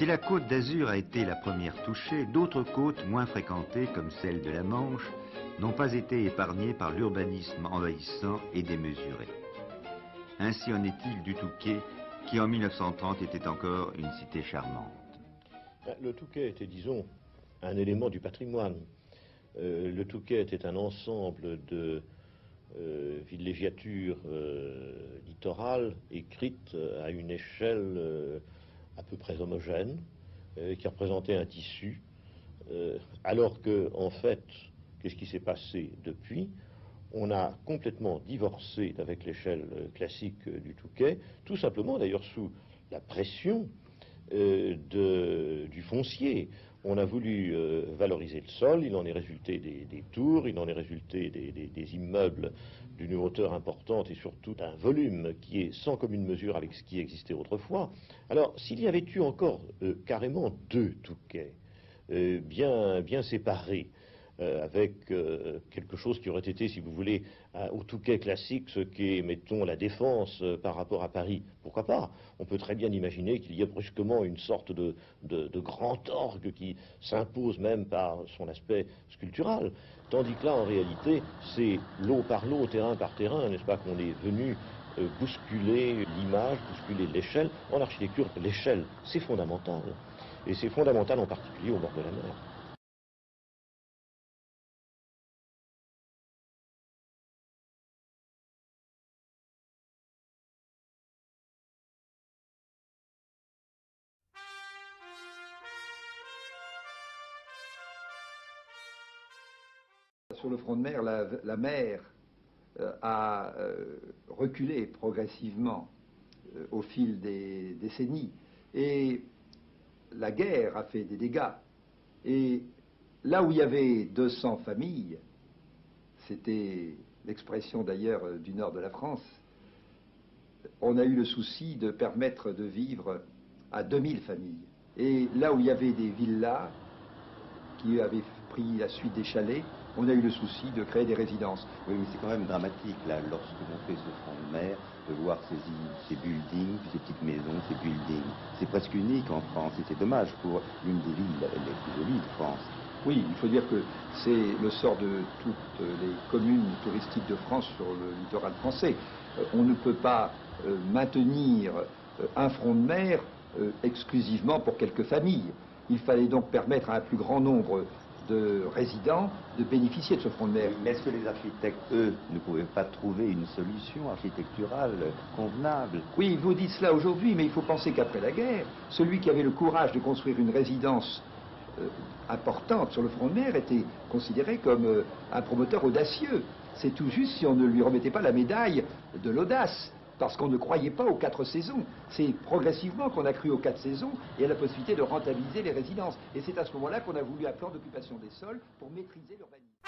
Si la côte d'Azur a été la première touchée, d'autres côtes moins fréquentées, comme celle de la Manche, n'ont pas été épargnées par l'urbanisme envahissant et démesuré. Ainsi en est-il du Touquet, qui en 1930 était encore une cité charmante. Le Touquet était, disons, un élément du patrimoine. Le Touquet était un ensemble de villégiatures littorales écrites à une échelle à peu près homogène, qui représentait un tissu, alors que, en fait, qu'est-ce qui s'est passé depuis? On a complètement divorcé avec l'échelle classique du Touquet, tout simplement d'ailleurs sous la pression du foncier. On a voulu valoriser le sol, il en est résulté des tours, il en est résulté des immeubles d'une hauteur importante et surtout d'un volume qui est sans commune mesure avec ce qui existait autrefois. Alors, s'il y avait eu encore carrément deux Touquets, bien séparés, avec quelque chose qui aurait été, si vous voulez, au Touquet classique, ce qu'est, mettons, la Défense par rapport à Paris. Pourquoi pas? On peut très bien imaginer qu'il y ait brusquement une sorte de grand orgue qui s'impose même par son aspect sculptural. Tandis que là, en réalité, c'est lot par lot, terrain par terrain, n'est-ce pas, qu'on est venu bousculer l'image, bousculer l'échelle. En architecture, l'échelle, c'est fondamental. Et c'est fondamental en particulier au bord de la mer. Sur le front de mer, la mer a reculé progressivement au fil des décennies. Et la guerre a fait des dégâts. Et là où il y avait 200 familles, c'était l'expression d'ailleurs du nord de la France, on a eu le souci de permettre de vivre à 2000 familles. Et là où il y avait des villas qui avaient pris la suite des chalets, on a eu le souci de créer des résidences. Oui, mais c'est quand même dramatique, là, lorsque l'on fait ce front de mer, de voir ces îles, ces buildings, ces petites maisons, ces buildings. C'est presque unique en France, et c'est dommage pour l'une des villes les plus jolies de France. Oui, il faut dire que c'est le sort de toutes les communes touristiques de France sur le littoral français. On ne peut pas maintenir un front de mer exclusivement pour quelques familles. Il fallait donc permettre à un plus grand nombre de résidents de bénéficier de ce front de mer. Mais est-ce que les architectes, eux, ne pouvaient pas trouver une solution architecturale convenable? Oui, vous dites cela aujourd'hui, mais il faut penser qu'après la guerre, celui qui avait le courage de construire une résidence importante sur le front de mer était considéré comme un promoteur audacieux. C'est tout juste si on ne lui remettait pas la médaille de l'audace, parce qu'on ne croyait pas aux 4 saisons. C'est progressivement qu'on a cru aux 4 saisons et à la possibilité de rentabiliser les résidences. Et c'est à ce moment-là qu'on a voulu un plan d'occupation des sols pour maîtriser l'urbanisme.